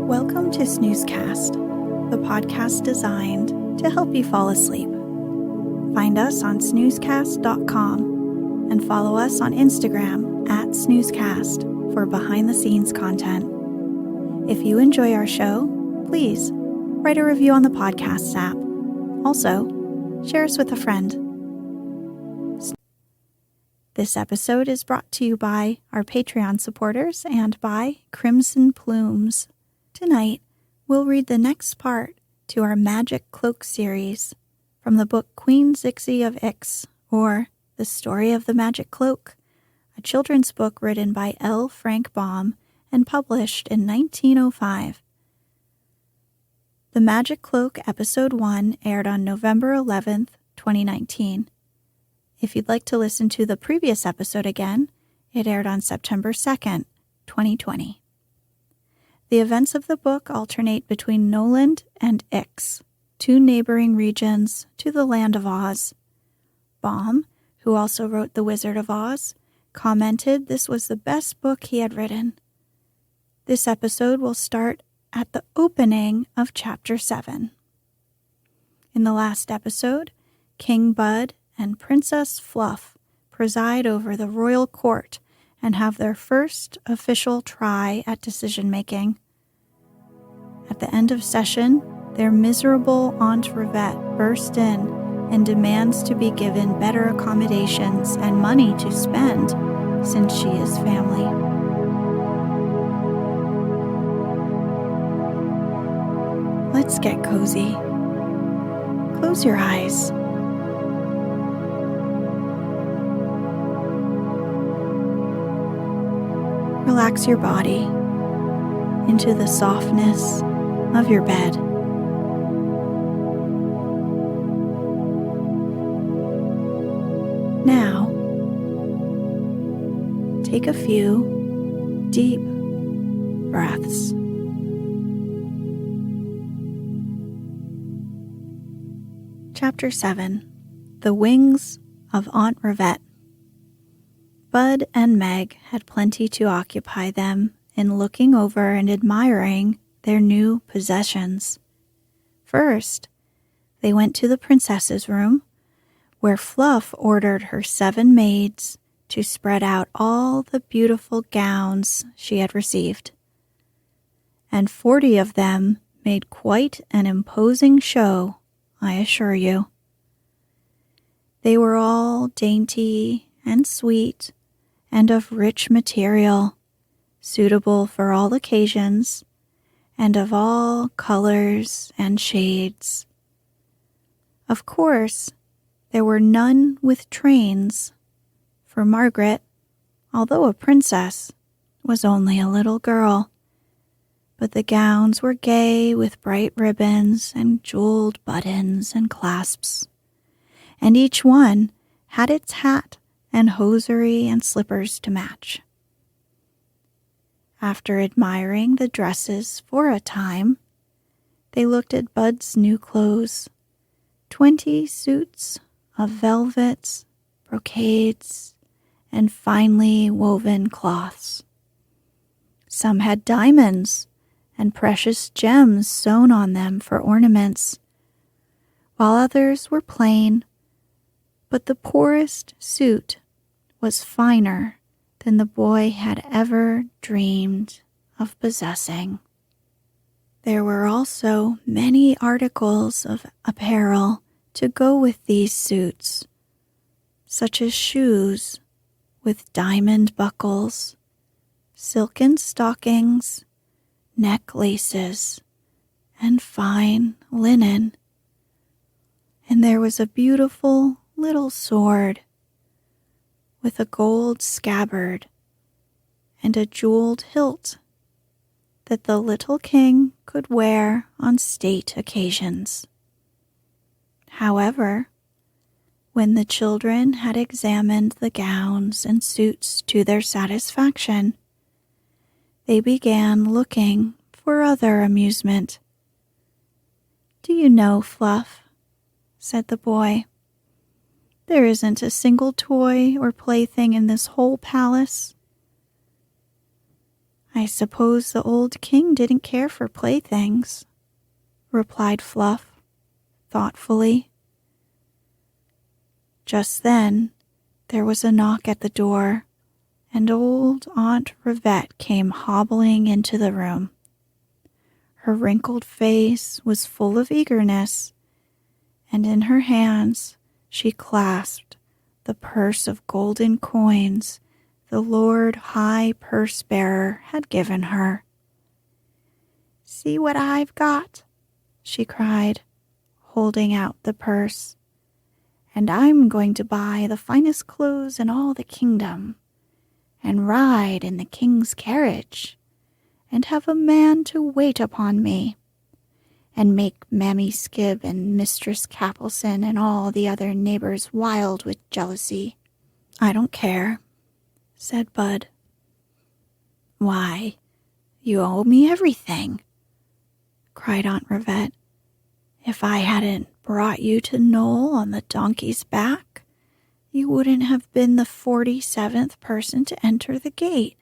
Welcome to Snoozecast, the podcast designed to help you fall asleep. Find us on snoozecast.com and follow us on Instagram at Snoozecast for behind-the-scenes content. If you enjoy our show, please write a review on the podcast app. Also, share us with a friend. This episode is brought to you by our Patreon supporters and by Crimson Plumes. Tonight, we'll read the next part to our Magic Cloak series from the book Queen Zixi of Ix, or The Story of the Magic Cloak, a children's book written by L. Frank Baum and published in 1905. The Magic Cloak Episode 1 aired on November 11th, 2019. If you'd like to listen to the previous episode again, it aired on September 2nd, 2020. The events of the book alternate between Noland and Ix, two neighboring regions to the Land of Oz. Baum, who also wrote The Wizard of Oz, commented this was the best book he had written. This episode will start at the opening of Chapter 7. In the last episode, King Bud and Princess Fluff preside over the royal court and have their first official try at decision-making. At the end of session, their miserable Aunt Rivette bursts in and demands to be given better accommodations and money to spend since she is family. Let's get cozy. Close your eyes. Relax your body into the softness of your bed. Now, take a few deep breaths. Chapter 7: The Wings of Aunt Rivette. Bud and Meg had plenty to occupy them in looking over and admiring their new possessions. First, they went to the princess's room, where Fluff ordered her 7 maids to spread out all the beautiful gowns she had received. And 40 of them made quite an imposing show, I assure you. They were all dainty and sweet, and of rich material, suitable for all occasions, and of all colors and shades. Of course, there were none with trains, for Margaret, although a princess, was only a little girl. But the gowns were gay with bright ribbons and jeweled buttons and clasps, and each one had its hat and hosiery and slippers to match. After admiring the dresses for a time, they looked at Bud's new clothes, 20 suits of velvets, brocades, and finely woven cloths. Some had diamonds and precious gems sewn on them for ornaments, while others were plain, but the poorest suit was finer than the boy had ever dreamed of possessing. There were also many articles of apparel to go with these suits, such as shoes with diamond buckles, silken stockings, necklaces, and fine linen. And there was a beautiful little sword with a gold scabbard and a jeweled hilt that the little king could wear on state occasions. However, when the children had examined the gowns and suits to their satisfaction, they began looking for other amusement. "Do you know, Fluff," said the boy, "there isn't a single toy or plaything in this whole palace I suppose the old king didn't care for playthings, replied Fluff, thoughtfully. Just then, there was a knock at the door, and old Aunt Rivette came hobbling into the room. Her wrinkled face was full of eagerness, and in her hands she clasped the purse of golden coins the Lord High Purse-bearer had given her. "See what I've got," she cried, holding out the purse. "And I'm going to buy the finest clothes in all the kingdom, and ride in the king's carriage, and have a man to wait upon me, and make Mammy Skib and Mistress Capelson and all the other neighbors wild with jealousy." "I don't care," said Bud. "Why, you owe me everything," cried Aunt Rivette. "If I hadn't brought you to Knoll on the donkey's back, you wouldn't have been the 47th person to enter the gate."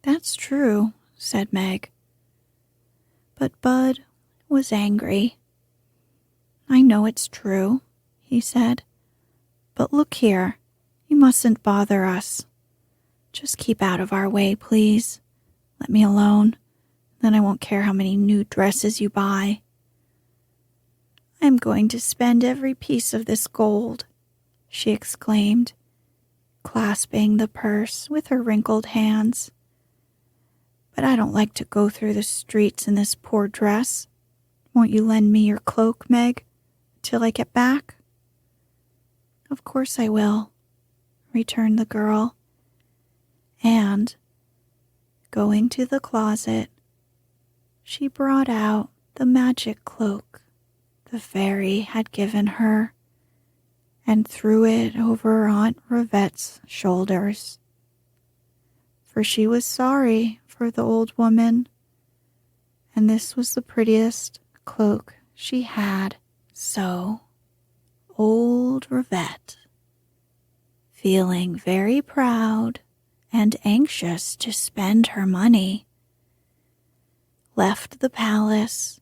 "That's true," said Meg. But Bud was angry. "I know it's true," he said. "But look here, you mustn't bother us. Just keep out of our way, please. Let me alone. Then I won't care how many new dresses you buy." "I'm going to spend every piece of this gold," she exclaimed, clasping the purse with her wrinkled hands. "But I don't like to go through the streets in this poor dress. Won't you lend me your cloak, Meg, till I get back?" "Of course I will," returned the girl. And, going to the closet, she brought out the magic cloak the fairy had given her and threw it over Aunt Rivette's shoulders. For she was sorry for the old woman, and this was the prettiest cloak she had. So, old Rivette, feeling very proud and anxious to spend her money, left the palace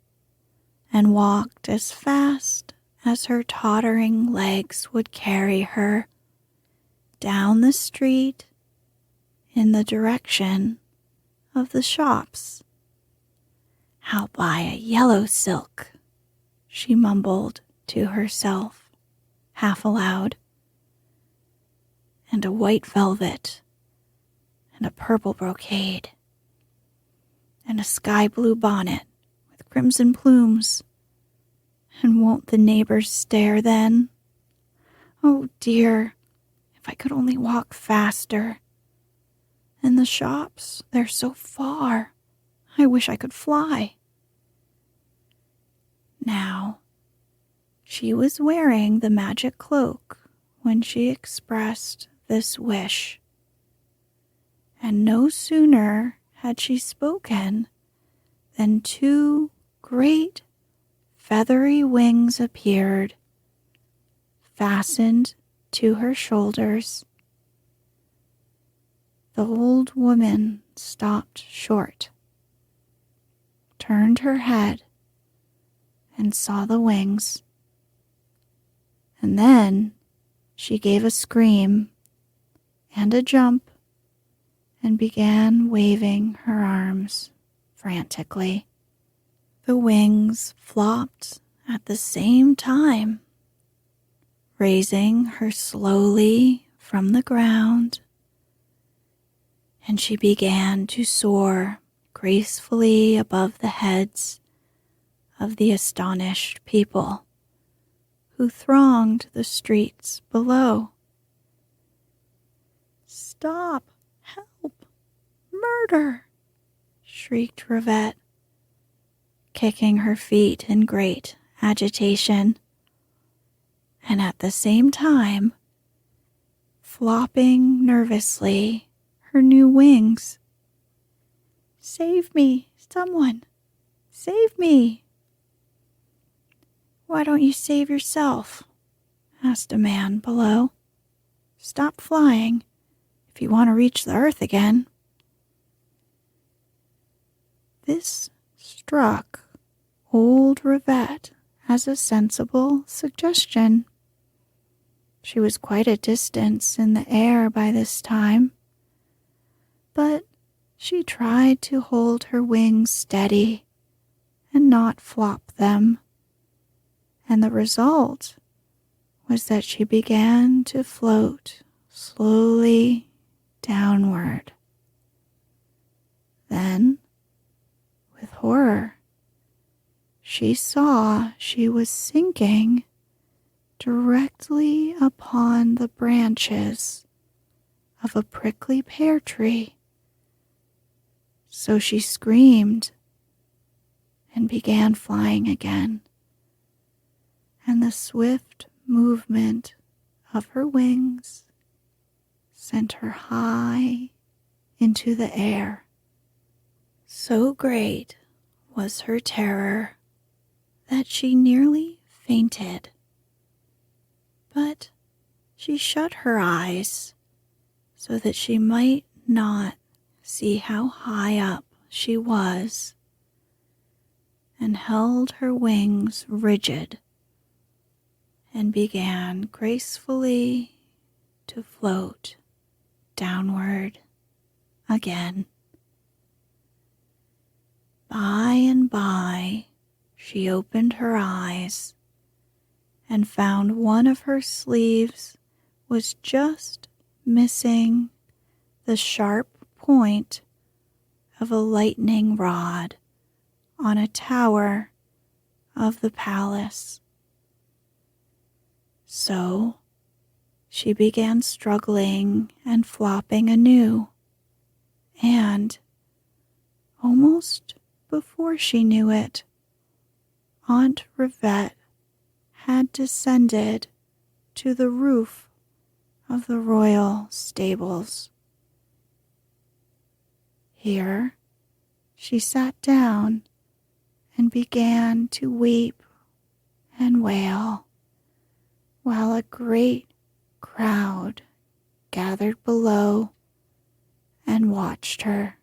and walked as fast as her tottering legs would carry her down the street in the direction of the shops. "I'll buy a yellow silk," she mumbled to herself, half aloud, "and a white velvet, and a purple brocade, and a sky blue bonnet with crimson plumes. And won't the neighbors stare then? Oh dear, if I could only walk faster. And the shops, they're so far. I wish I could fly." Now, she was wearing the magic cloak when she expressed this wish. And no sooner had she spoken than two great feathery wings appeared, fastened to her shoulders. The old woman stopped short, turned her head, and saw the wings. And then she gave a scream and a jump and began waving her arms frantically. The wings flopped at the same time, raising her slowly from the ground, and she began to soar gracefully above the heads of the astonished people who thronged the streets below. "Stop! Help! Murder!" shrieked Rivette, kicking her feet in great agitation, and at the same time flopping nervously her new wings. "Save me, someone! Save me!" "Why don't you save yourself?" asked a man below. "Stop flying if you want to reach the earth again." This struck old Rivette as a sensible suggestion. She was quite a distance in the air by this time, but she tried to hold her wings steady and not flop them, and the result was that she began to float slowly downward. Then, with horror, she saw she was sinking directly upon the branches of a prickly pear tree. So she screamed and began flying again, and the swift movement of her wings sent her high into the air. So great was her terror that she nearly fainted. But she shut her eyes so that she might not see how high up she was, and held her wings rigid and began gracefully to float downward again. By and by, she opened her eyes and found one of her sleeves was just missing the sharp point of a lightning rod on a tower of the palace. So she began struggling and flopping anew, and almost before she knew it, Aunt Rivette had descended to the roof of the royal stables. Here she sat down and began to weep and wail, while a great crowd gathered below and watched her.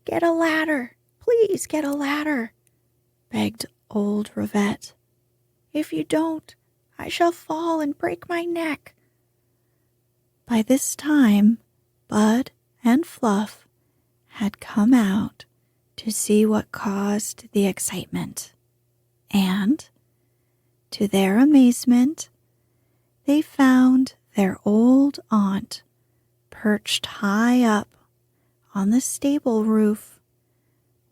"Get a ladder! Please get a ladder!" begged old Rivette. "If you don't, I shall fall and break my neck." By this time, Bud and Fluff had come out to see what caused the excitement, and, to their amazement, they found their old aunt perched high up on the stable roof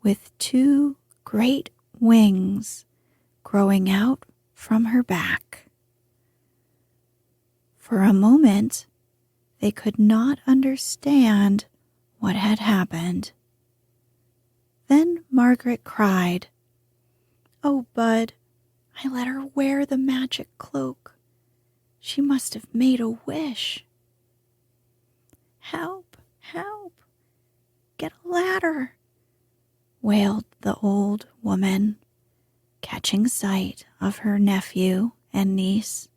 with two great wings growing out from her back. For a moment, they could not understand what had happened. Then Margaret cried, "Oh, Bud, I let her wear the magic cloak. She must have made a wish." "Help, help, get a ladder," wailed the old woman, catching sight of her nephew and niece.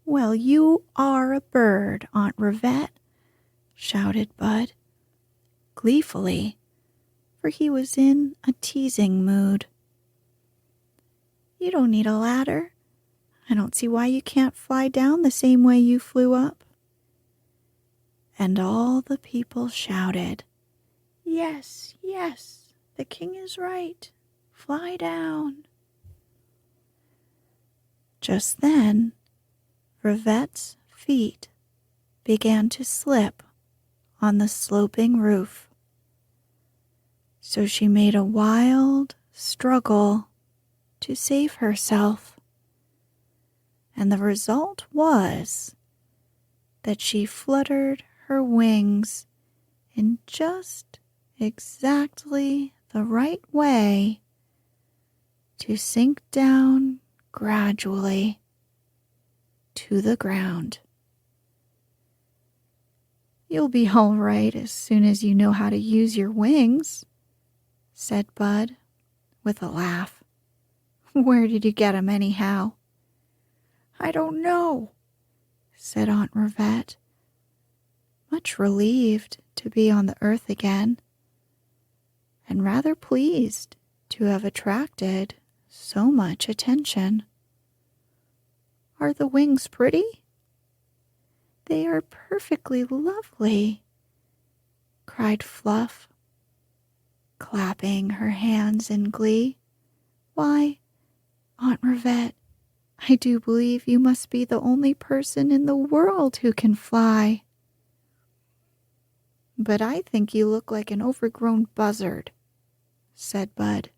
"Well, you are a bird, Aunt Rivette," shouted Bud, gleefully, for he was in a teasing mood. "You don't need a ladder. I don't see why you can't fly down the same way you flew up." And all the people shouted, "Yes, yes, the king is right. Fly down." Just then, Rivette's feet began to slip on the sloping roof. So she made a wild struggle to save herself. And the result was that she fluttered her wings in just exactly the right way to sink down gradually to the ground. "You'll be all right as soon as you know how to use your wings," said Bud with a laugh. "Where did you get 'em anyhow?" "I don't know," said Aunt Rivette, much relieved to be on the earth again. and rather pleased to have attracted so much attention. "Are the wings pretty?" "They are perfectly lovely," cried Fluff, clapping her hands in glee. "Why, Aunt Rivette, I do believe you must be the only person in the world who can fly." "But I think you look like an overgrown buzzard," said Bud.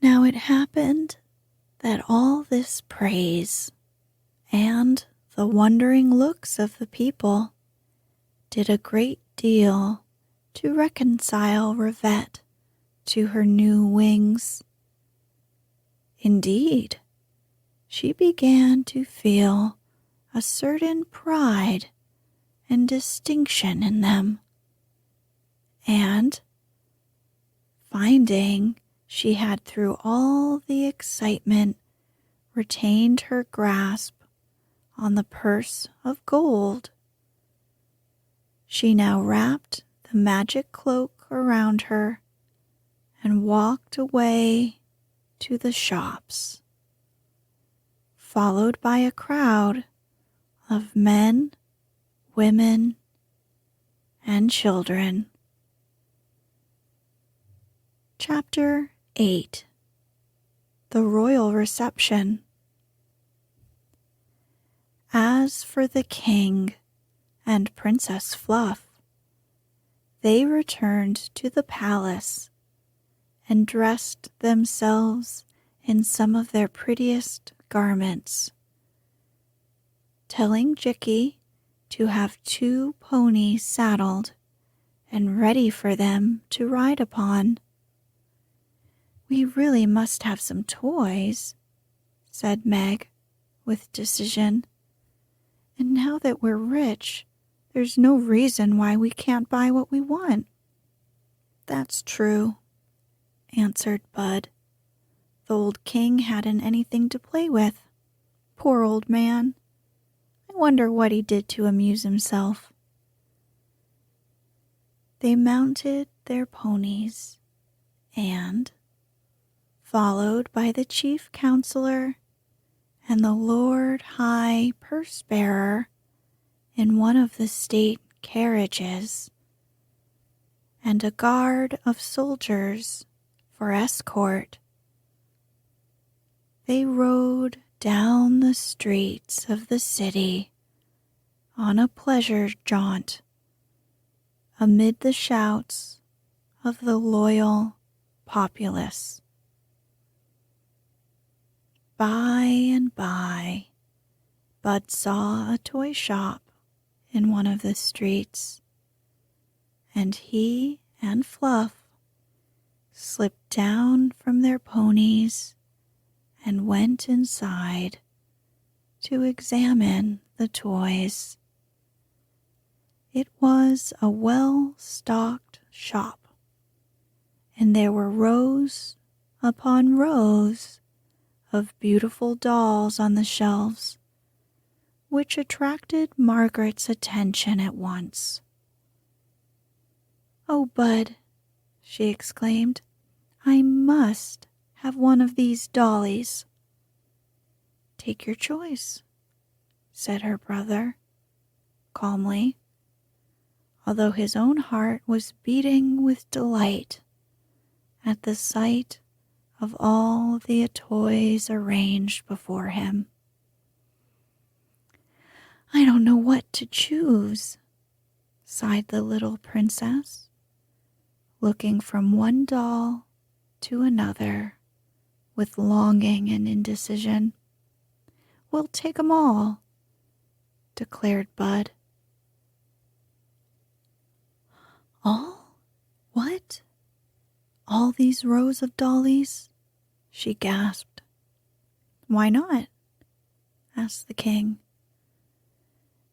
Now it happened that all this praise and the wondering looks of the people did a great deal to reconcile Rivette to her new wings. Indeed, she began to feel a certain pride and distinction in them, and finding she had through all the excitement retained her grasp on the purse of gold, she now wrapped the magic cloak around her and walked away to the shops, followed by a crowd of men, women, and children. Chapter 8. The Royal Reception. As for the king and Princess Fluff, they returned to the palace and dressed themselves in some of their prettiest garments, telling Jikki to have 2 ponies saddled and ready for them to ride upon. "We really must have some toys," said Meg with decision. "And now that we're rich, there's no reason why we can't buy what we want." "That's true," answered Bud. "The old king hadn't anything to play with. Poor old man. I wonder what he did to amuse himself." They mounted their ponies and, followed by the chief counselor and the Lord High Purse Bearer in one of the state carriages, and a guard of soldiers for escort, they rode down the streets of the city on a pleasure jaunt amid the shouts of the loyal populace. By and by, Bud saw a toy shop in one of the streets, and he and Fluff slipped down from their ponies and went inside to examine the toys. It was a well-stocked shop, and there were rows upon rows of beautiful dolls on the shelves, which attracted Margaret's attention at once. "Oh, Bud," she exclaimed, "I must have one of these dollies." "Take your choice," said her brother, calmly, although his own heart was beating with delight at the sight of all the toys arranged before him. "I don't know what to choose," sighed the little princess, looking from one doll to another with longing and indecision. "We'll take 'em all," declared Bud. "All? What? All these rows of dollies?" she gasped. "Why not?" asked the king.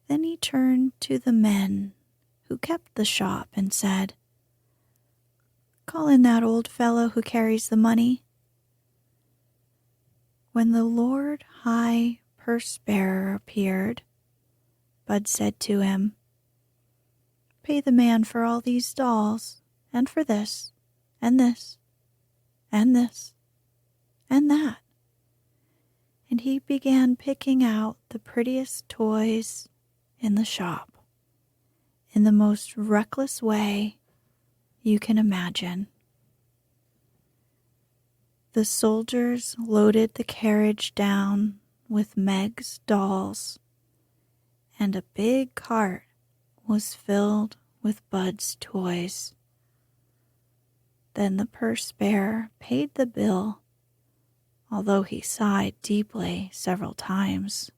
Then he turned to the men who kept the shop and said, "Call in that old fellow who carries the money." When the Lord High Purse Bearer appeared, Bud said to him, "Pay the man for all these dolls, and for this, and this, and this, and that. And he began picking out the prettiest toys in the shop in the most reckless way you can imagine. The soldiers loaded the carriage down with Meg's dolls, and a big cart was filled with Bud's toys. Then the purse bearer paid the bill, although he sighed deeply several times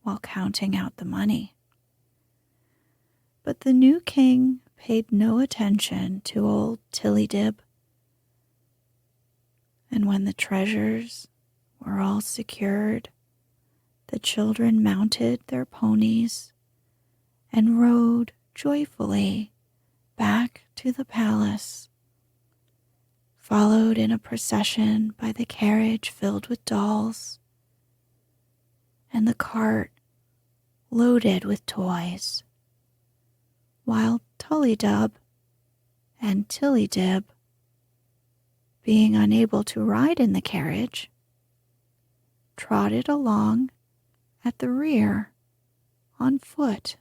while counting out the money. But the new king paid no attention to old Tillydib, and when the treasures were all secured, the children mounted their ponies and rode joyfully back to the palace, followed in a procession by the carriage filled with dolls and the cart loaded with toys, while Tullydub and Tillydib, being unable to ride in the carriage, trotted along at the rear on foot.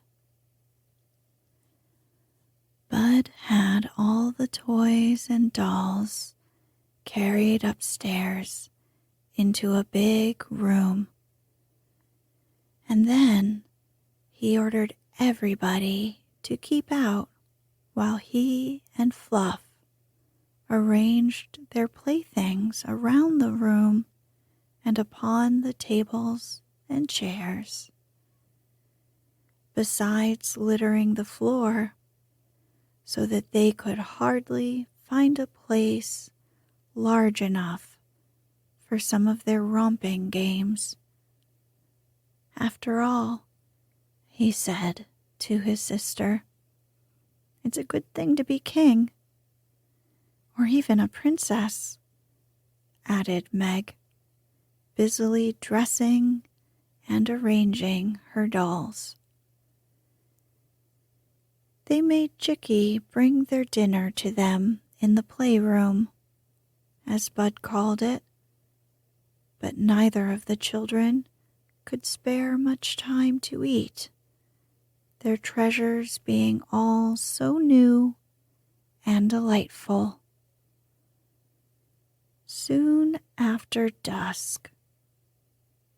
Bud had all the toys and dolls carried upstairs into a big room, and then he ordered everybody to keep out while he and Fluff arranged their playthings around the room and upon the tables and chairs. Besides littering the floor so that they could hardly find a place large enough for some of their romping games. After all, he said to his sister, it's a good thing to be king, or even a princess, added Meg, busily dressing and arranging her dolls. They made Chicky bring their dinner to them in the playroom, as Bud called it, but neither of the children could spare much time to eat, their treasures being all so new and delightful. Soon after dusk,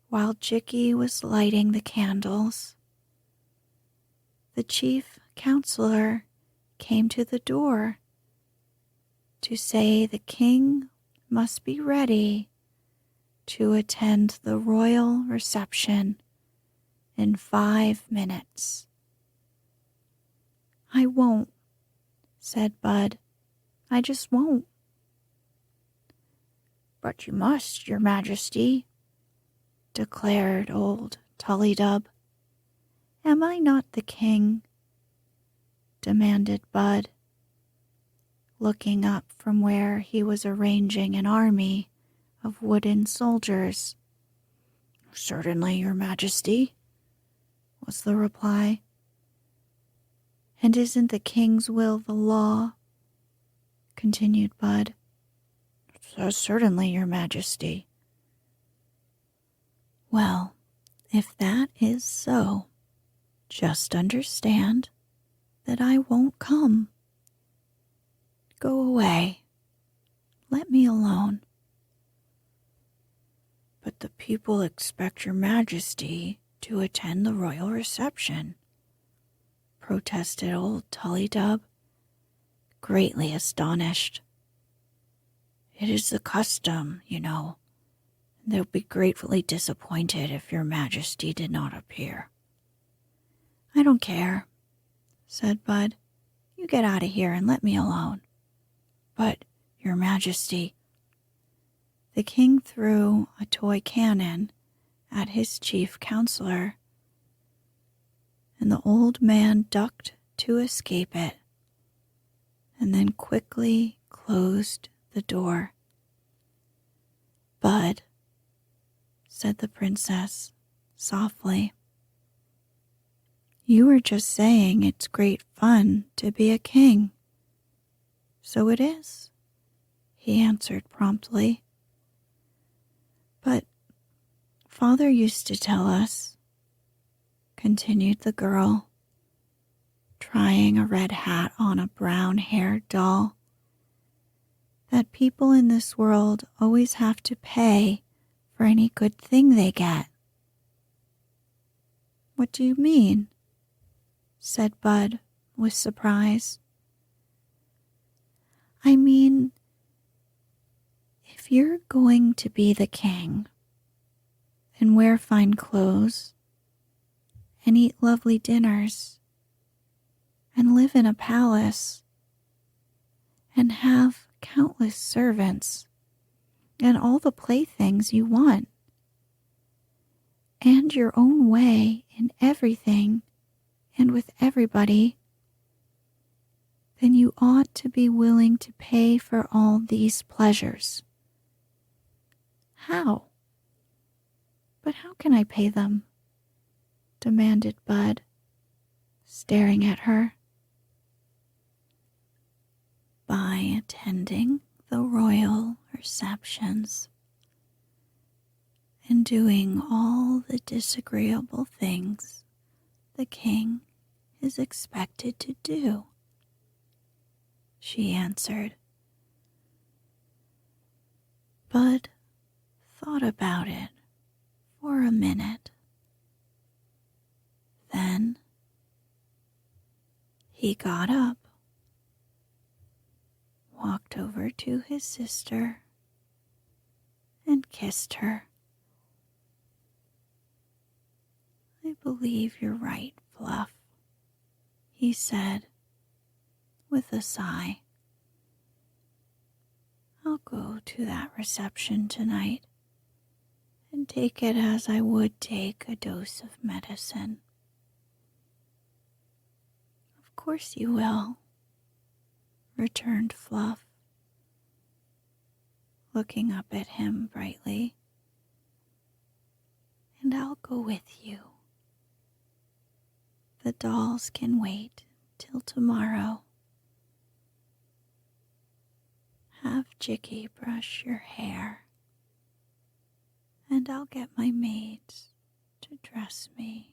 while Chicky was lighting the candles, the chief counselor came to the door to say the king must be ready to attend the royal reception in 5 minutes. I won't, said Bud. I just won't. But you must, Your Majesty, declared old Tullydub. Am I not the king? Demanded Bud, looking up from where he was arranging an army of wooden soldiers. Certainly, Your Majesty, was the reply. And isn't the king's will the law? Continued Bud. Certainly, Your Majesty. Well, if that is so, just understand that I won't come. Go away. Let me alone. But the people expect Your Majesty to attend the royal reception, protested old Tullydub, greatly astonished. It is the custom, you know. They'll be gratefully disappointed if Your Majesty did not appear. I don't care, said Bud. You get out of here and let me alone. But, Your Majesty, the king threw a toy cannon at his chief counselor, and the old man ducked to escape it, and then quickly closed the door. Bud, said the princess softly, you were just saying it's great fun to be a king. "So it is," he answered promptly. "But Father used to tell us," continued the girl, trying a red hat on a brown-haired doll, "that people in this world always have to pay for any good thing they get." "What do you mean?" said Bud with surprise. "I mean, if you're going to be the king and wear fine clothes and eat lovely dinners and live in a palace and have countless servants and all the playthings you want and your own way in everything and with everybody, then you ought to be willing to pay for all these pleasures." "How? But how can I pay them?" demanded Bud, staring at her. "By attending the royal receptions and doing all the disagreeable things the king is expected to do," she answered. Bud thought about it for a minute. Then he got up, walked over to his sister, and kissed her. "I believe you're right, Fluff," he said with a sigh. "I'll go to that reception tonight and take it as I would take a dose of medicine." "Of course you will," returned Fluff, looking up at him brightly. "And I'll go with you. The dolls can wait till tomorrow. Have Chicky brush your hair, and I'll get my maids to dress me."